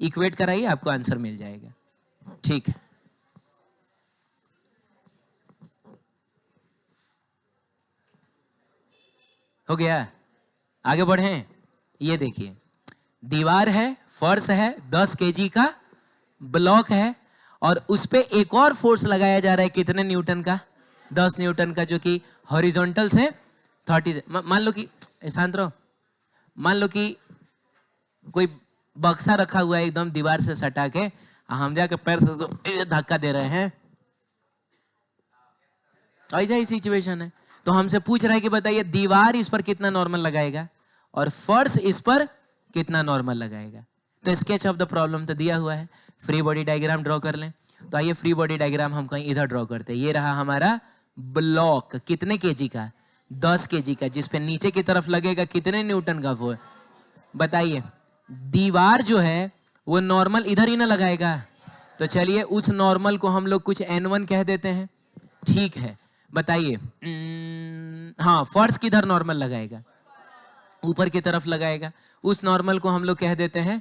इक्वेट कराइए, आपको आंसर मिल जाएगा। ठीक है, हो गया? आगे बढ़े। ये देखिए, दीवार है, फर्श है, 10 केजी का ब्लॉक है, और उस पे एक और फोर्स लगाया जा रहा है। कितने न्यूटन का? 10 न्यूटन का, जो कि हॉरिजॉन्टल से 30 से। मान लो कि शांत रहो, मान लो कि कोई बक्सा रखा हुआ है एकदम दीवार से सटा के, हम जाके पैर से उसको धक्का दे रहे हैं, ऐसा ही सिचुएशन है। तो हमसे पूछ रहा है कि बताइए दीवार इस पर कितना नॉर्मल लगाएगा और फर्श इस पर कितना नॉर्मल लगाएगा। तो स्केच ऑफ द प्रॉब्लम तो दिया हुआ है, फ्री बॉडी डायग्राम ड्रॉ कर लें। तो आइए फ्री बॉडी डायग्राम हम कहीं इधर ड्रॉ करते हैं। ये रहा हमारा ब्लॉक, कितने केजी का? 10 केजी का, जिस पे नीचे की तरफ लगेगा कितने न्यूटन का फोर्स? बताइए। दीवार जो है वो नॉर्मल इधर ही ना लगाएगा, तो चलिए उस नॉर्मल को हम लोग कुछ N1 कह देते हैं। ठीक है, बताइए। हाँ, फर्श किधर नॉर्मल लगाएगा? ऊपर की तरफ लगाएगा। उस नॉर्मल को हम लोग कह देते हैं,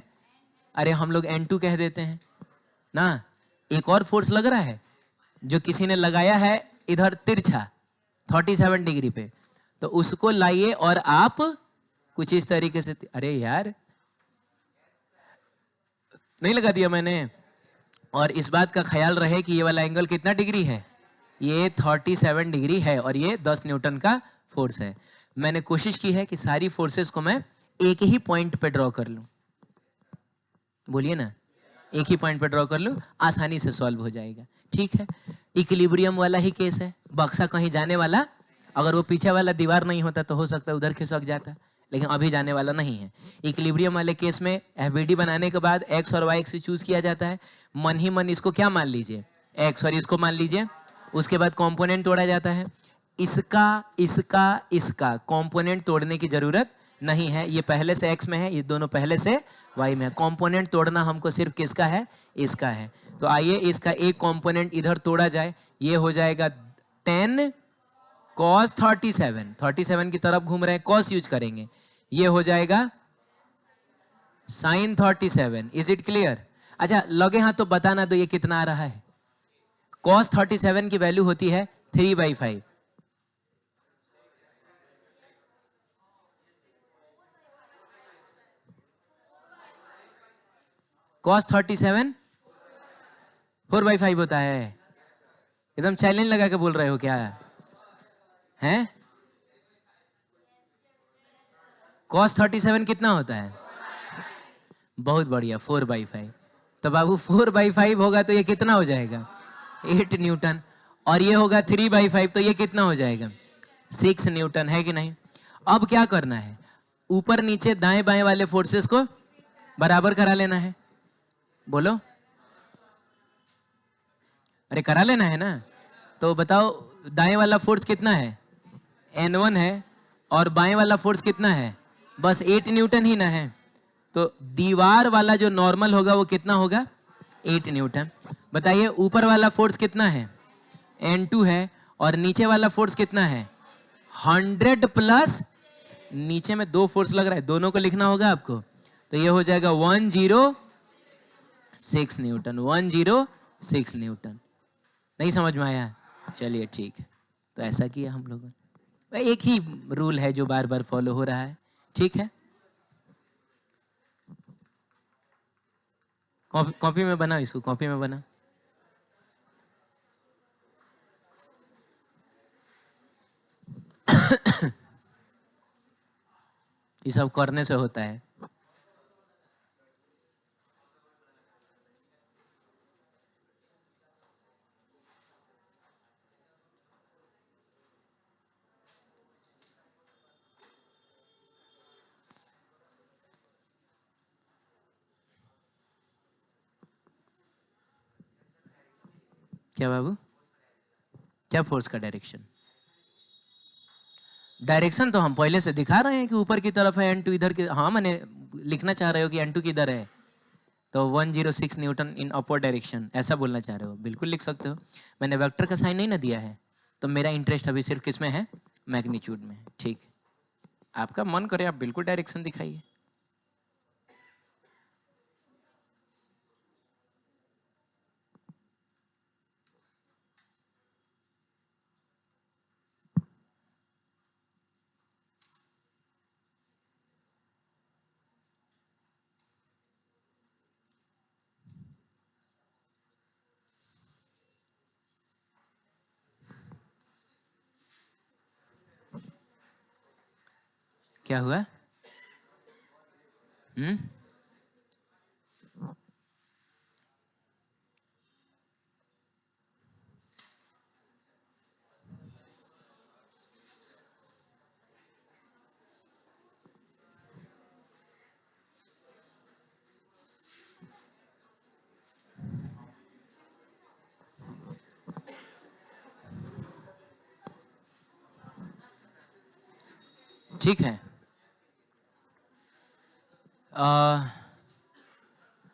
अरे हम लोग N2 कह देते हैं ना। एक और फोर्स लग रहा है जो किसी ने लगाया है इधर तिरछा 37 डिग्री पे, तो उसको लाइए और आप कुछ इस तरीके से, अरे यार नहीं लगा दिया मैंने। और इस बात का ख्याल रहे कि ये वाला एंगल कितना डिग्री है? ये 37 डिग्री है, और ये 10 न्यूटन का फोर्स है। मैंने कोशिश की है कि सारी फोर्सेस को मैं एक ही पॉइंट पे ड्रॉ कर लूं। बोलिए ना, एक ही पॉइंट पे ड्रॉ कर लूं, आसानी से सॉल्व हो जाएगा। ठीक है, इक्विलिब्रियम वाला ही केस है, बक्सा कहीं जाने वाला, अगर वो पीछे वाला दीवार नहीं होता तो हो सकता है उधर खिसक जाता, लेकिन अभी जाने वाला नहीं है। इक्विलिब्रियम वाले केस में एफबीडी बनाने के बाद एक्स और वाई एक्सिस चूज किया जाता है। मन ही मन इसको क्या मान लीजिए? एक्स, और इसको मान लीजिए। उसके बाद कंपोनेंट तोड़ा जाता है। इसका इसका इसका कंपोनेंट तोड़ने की जरूरत नहीं है, ये पहले से एक्स में है, ये दोनों पहले से वाई में है। कंपोनेंट तोड़ना हमको सिर्फ किसका है? इसका है। तो आइए इसका एक कंपोनेंट इधर तोड़ा जाए। ये हो जाएगा 10 cos 37, 37 की तरफ घूम रहे हैं, cos यूज करेंगे। ये हो जाएगा sin 37। Is it clear? अच्छा लगे हाथ तो बताना दो ये कितना आ रहा है। cos 37 की वैल्यू होती है 3/5। cos 37 4/5 होता है। एकदम चैलेंज लगा के बोल रहे हो क्या हैं? cos 37 कितना होता है? बहुत बढ़िया, 4/5। तो बाबू 4/5 होगा तो ये कितना हो जाएगा? 8 न्यूटन। और ये होगा 3/5, तो ये कितना हो जाएगा? 6 न्यूटन, है कि नहीं? अब क्या करना है? ऊपर नीचे दाएं बाएं वाले फोर्सेस को बराबर करा लेना है। बोलो, अरे करा लेना है ना। तो बताओ दाएं वाला फोर्स कितना है? N1 है और बाएं वाला फोर्स कितना है, बस 8 न्यूटन ही ना है, तो दीवार वाला जो नॉर्मल होगा वो कितना होगा, 8 न्यूटन। बताइए ऊपर वाला फोर्स कितना है, N2 है, और नीचे वाला फोर्स कितना है, 100 प्लस नीचे में 2 फोर्स लग रहा है, दोनों को लिखना होगा आपको, तो ये हो जाएगा 106 न्यूटन, 106 न्यूटन। नहीं समझ में आया? चलिए ठीक है, तो ऐसा किया हम लोगों ने, एक ही रूल है जो बार बार फॉलो हो रहा है, ठीक है। कॉपी में बना, इसको कॉपी में बना। ये सब करने से होता है। क्या बाबू, क्या फोर्स का डायरेक्शन? डायरेक्शन तो हम पहले से दिखा रहे हैं कि ऊपर की तरफ है, N2 इधर की, हाँ मैंने लिखना चाह रहे हो कि N2 किधर है, तो 106 न्यूटन इन अपवर्ड डायरेक्शन, ऐसा बोलना चाह रहे हो, बिल्कुल लिख सकते हो। मैंने वेक्टर का साइन नहीं ना दिया है, तो मेरा इंटरेस्ट अभी सिर्फ किस में है, मैग्नीट्यूड में, ठीक। आपका मन करे आप बिल्कुल डायरेक्शन दिखाइए। क्या हुआ? ठीक है,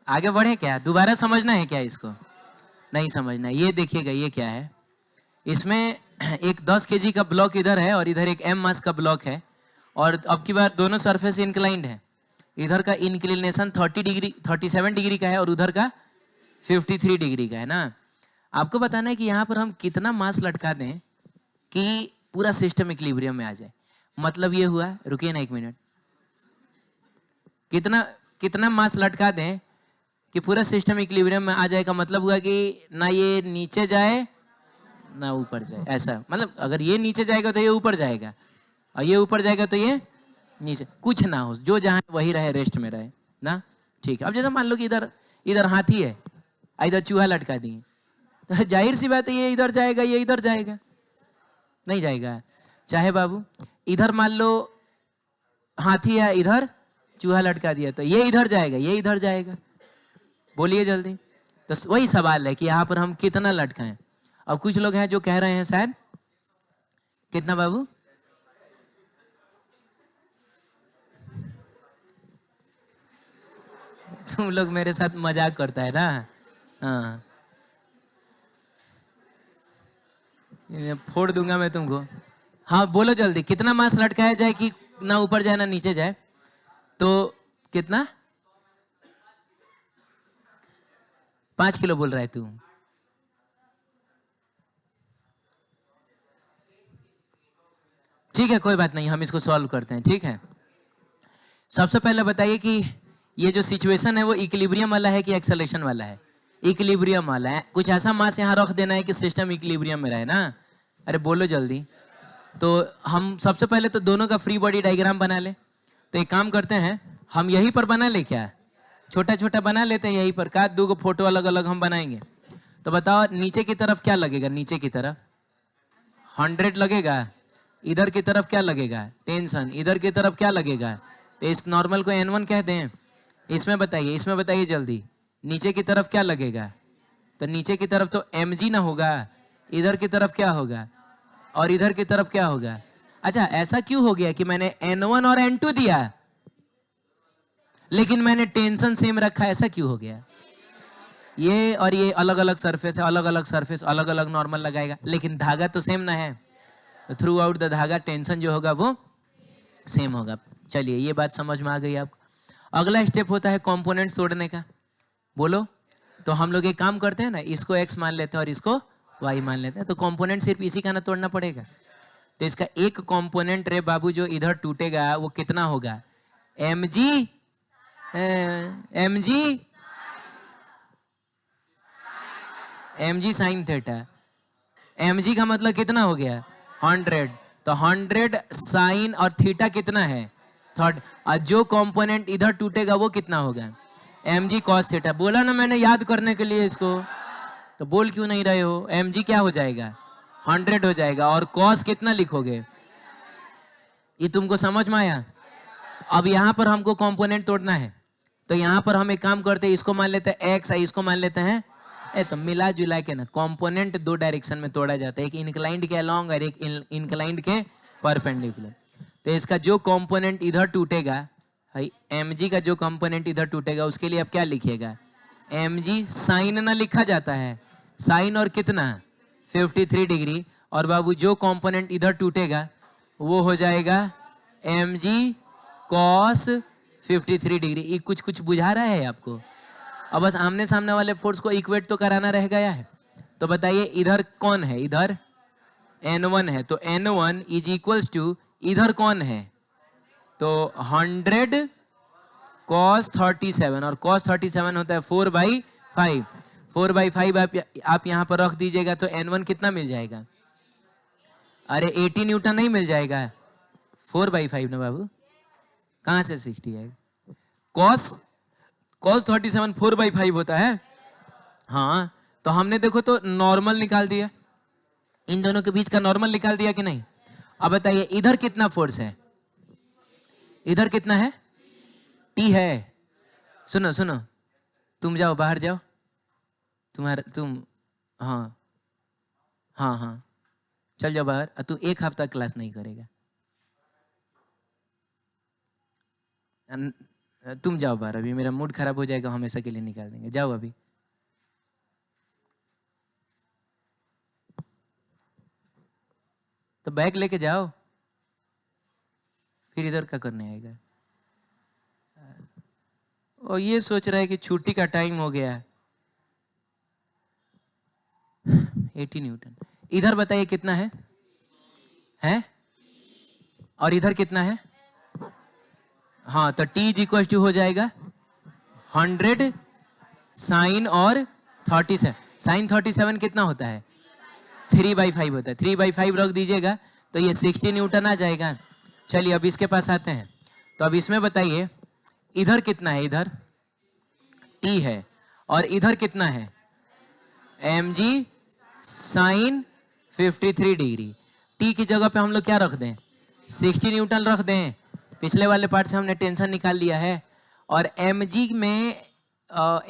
आगे बढ़े क्या, दोबारा समझना है क्या इसको? नहीं समझना। ये देखिएगा, ये क्या है, इसमें एक 10 kg का ब्लॉक इधर है और इधर एक m मास का ब्लॉक है, और अब की बार दोनों सरफेस इंक्लाइंड है। इधर का इंक्लिनेशन 37 डिग्री का है और उधर का 53 डिग्री का है ना। आपको बताना है कि यहाँ पर हम कितना मास लटका दें कि पूरा सिस्टम इक्विलिब्रियम में आ जाए। मतलब ये हुआ, रुकिए ना एक मिनट, कितना मास लटका दें कि पूरा सिस्टम इक्विलिब्रियम में आ जाए, का मतलब हुआ कि ना ये नीचे जाए ना ऊपर जाए, ऐसा। मतलब अगर ये नीचे जाएगा तो ये ऊपर जाएगा, और ये ऊपर जाएगा तो ये नीचे, कुछ ना हो, जो जहां वही रहे, रेस्ट में रहे ना। ठीक है, अब जैसे मान लो कि इधर हाथी है, इधर चूहा लटका दिए, तो जाहिर सी बात है ये इधर जाएगा, ये इधर जाएगा, नहीं जाएगा। चाहे बाबू इधर मान लो हाथी है, इधर चूहा लटका दिया, तो ये इधर जाएगा, ये इधर जाएगा। बोलिए जल्दी। तो वही सवाल है कि यहाँ पर हम कितना लटकाएं। अब कुछ लोग हैं जो कह रहे हैं शायद कितना बाबू, तुम लोग मेरे साथ मजाक करता है ना। हाँ, फोड़ दूंगा मैं तुमको। हाँ बोलो जल्दी, कितना मास लटकाया जाए कि ना ऊपर जाए ना नीचे जाए? तो कितना, 5 किलो बोल रहा है तू? ठीक है, कोई बात नहीं, हम इसको सॉल्व करते हैं, ठीक है। सबसे पहले बताइए कि ये जो सिचुएशन है वो इक्विलिब्रियम वाला है कि एक्सेलरेशन वाला है? इक्विलिब्रियम वाला है। कुछ ऐसा मास यहाँ रख देना है कि सिस्टम इक्विलिब्रियम में रहे ना। अरे बोलो जल्दी। तो हम सबसे पहले तो दोनों का फ्री बॉडी डायग्राम बना ले। तो एक काम करते हैं, हम यहीं पर बना ले, क्या छोटा छोटा बना लेते हैं यहीं पर, का 2 फोटो अलग अलग हम बनाएंगे। तो बताओ नीचे की तरफ क्या लगेगा, नीचे की तरफ 100 लगेगा, इधर की तरफ क्या लगेगा, टेंशन, इधर की तरफ क्या लगेगा, तो इस नॉर्मल को N1 कह दें। इसमें बताइए जल्दी, नीचे की तरफ क्या लगेगा? तो नीचे की तरफ तो mg ना होगा, इधर की तरफ क्या होगा, और इधर की तरफ क्या होगा, अच्छा, ऐसा क्यों हो गया कि मैंने N1 और N2 दिया लेकिन मैंने टेंशन सेम रखा, ऐसा क्यों हो गया? ये और ये अलग अलग सरफेस है, अलग अलग सरफेस अलग अलग नॉर्मल लगाएगा, लेकिन धागा तो सेम ना है। तो थ्रू आउट द धागा टेंशन जो होगा वो सेम होगा। चलिए, ये बात समझ में आ गई आपको। अगला स्टेप होता है कंपोनेंट्स तोड़ने का। बोलो। तो हम लोग एक काम करते हैं ना, इसको x मान लेते हैं और इसको y मान लेते हैं, तो कंपोनेंट सिर्फ इसी का ना तोड़ना पड़ेगा। तो इसका एक कंपोनेंट रे बाबू जो इधर टूटेगा वो कितना होगा? mg mg mg sine theta. mg का मतलब कितना हो गया? 100। तो 100 साइन और थीटा कितना है? थर्ड। और जो कंपोनेंट इधर टूटेगा वो कितना होगा? mg cos theta. बोला ना मैंने याद करने के लिए इसको, तो बोल क्यों नहीं रहे हो? mg क्या हो जाएगा? 100 हो जाएगा। और cos कितना लिखोगे? ये तुमको समझ में आया? अब यहाँ पर हमको कंपोनेंट तोड़ना है, तो यहाँ पर हम एक काम करते हैं, इसको मान लेते हैं x, इसको मान लेते हैं तो मिला जुला के ना कंपोनेंट दो डायरेक्शन में तोड़ा जाता है, एक इंक्लाइंड के अलोंग और एक इंक्लाइंड के परपेंडिकुलर। तो इसका जो कंपोनेंट इधर टूटेगा, mg का जो कंपोनेंट इधर टूटेगा उसके लिए अब क्या लिखिएगा? mg साइन ना लिखा जाता है, साइन और कितना 53 डिग्री, और बाबू जो कंपोनेंट इधर टूटेगा वो हो जाएगा mg cos 53 डिग्री। ये कुछ कुछ बुझा रहा है आपको? अब बस आमने सामने वाले फोर्स को इक्वेट तो कराना रह गया है। तो बताइए इधर कौन है? इधर N1 है, तो N1 इज इक्वल्स टू इधर कौन है? तो 100 cos 37, और cos 37 होता है 4/5। 4/5 आप यहाँ पर रख दीजिएगा तो N1 कितना मिल जाएगा? अरे 80 न्यूटन नहीं मिल जाएगा, 4/5 ना बाबू, कहाँ से 60 आएगा? cos 37 4/5 होता है। हाँ, तो हमने देखो तो नॉर्मल निकाल दिया, इन दोनों के बीच का नॉर्मल निकाल दिया कि नहीं? अब बताइए इधर कितना फोर्स है? इधर कितना है? T है। सुनो सुनो, तुम जाओ बाहर जाओ, तुम हाँ हाँ हाँ चल जाओ बाहर। तू एक हफ्ता क्लास नहीं करेगा, तुम जाओ बाहर, अभी मेरा मूड खराब हो जाएगा, हमेशा के लिए निकाल देंगे। जाओ अभी। तो बैग लेके जाओ, फिर इधर क्या करने आएगा? और ये सोच रहा है कि छुट्टी का टाइम हो गया। 80 न्यूटन। इधर बताइए कितना है? हैं? और इधर कितना है? हाँ, तो T इज इक्वल टू हो जाएगा 100 साइन और 37। साइन 37 कितना होता है? 3/5 होता है। 3/5 रख दीजिएगा तो ये 60 न्यूटन आ जाएगा। चलिए अब इसके पास आते हैं। तो अब इसमें बताइए इधर कितना है? इधर T है, और इधर कितना है? mg sign 53 degree. T की जगह पे हम लोग क्या रख दें? 60 न्यूटन रख दें। पिछले वाले पार्ट से हमने टेंशन निकाल लिया है। और mg में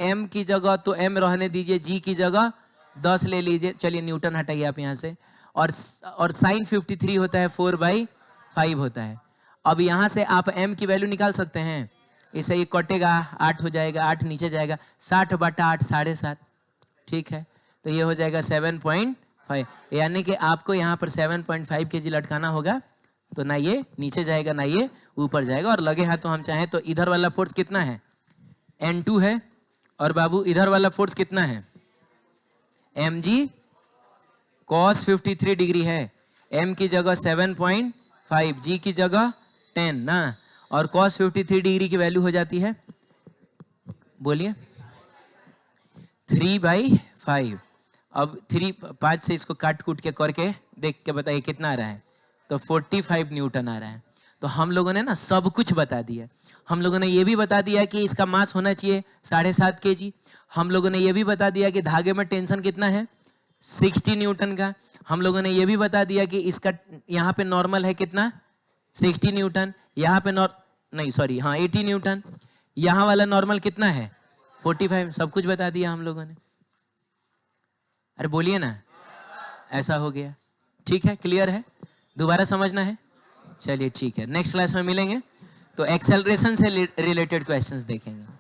m की जगह तो m रहने दीजिए, g की जगह 10 ले लीजिए। चलिए न्यूटन हटाइए आप यहाँ से। और साइन 53 होता है 4/5 होता है। अब यहाँ से आप m की वैल्यू निकाल सकते हैं। इसे ये कटेगा, 8 हो जाएगा, 8 नीचे जाएगा, 60/8 7.5। ठीक है, तो ये हो जाएगा 7.5। यानी कि आपको यहाँ पर 7.5 kg लटकाना होगा। तो ना ये नीचे जाएगा ना ये ऊपर जाएगा। और लगे हाथ तो हम चाहें तो इधर वाला फोर्स कितना है? N2 है। और बाबू इधर वाला फोर्स कितना है? mg cos 53 डिग्री है। m की जगह 7.5, g की जगह 10 ना। और cos 53 डिग्री की वैल्यू हो जाती है, बोलिए 3/5। अब 5 से इसको काट कूट के करके देख के बताइए कितना आ रहा है? तो 45 न्यूटन आ रहा है। तो हम लोगों ने ना सब कुछ बता दिया। हम लोगों ने ये भी बता दिया कि इसका मास होना चाहिए 7.5 kg। हम लोगों ने ये भी बता दिया कि धागे में टेंशन कितना है? 60 न्यूटन का। हम लोगों ने ये भी बता दिया कि इसका यहाँ पे नॉर्मल है कितना? 60 न्यूटन। यहाँ पे नहीं सॉरी, हाँ 80 न्यूटन। यहाँ वाला नॉर्मल कितना है? 45। सब कुछ बता दिया हम लोगों ने। अरे बोलिए ना, ऐसा हो गया। ठीक है, क्लियर है? दोबारा समझना है? चलिए ठीक है, नेक्स्ट क्लास में मिलेंगे तो एक्सेलरेशन से रिलेटेड क्वेश्चंस देखेंगे।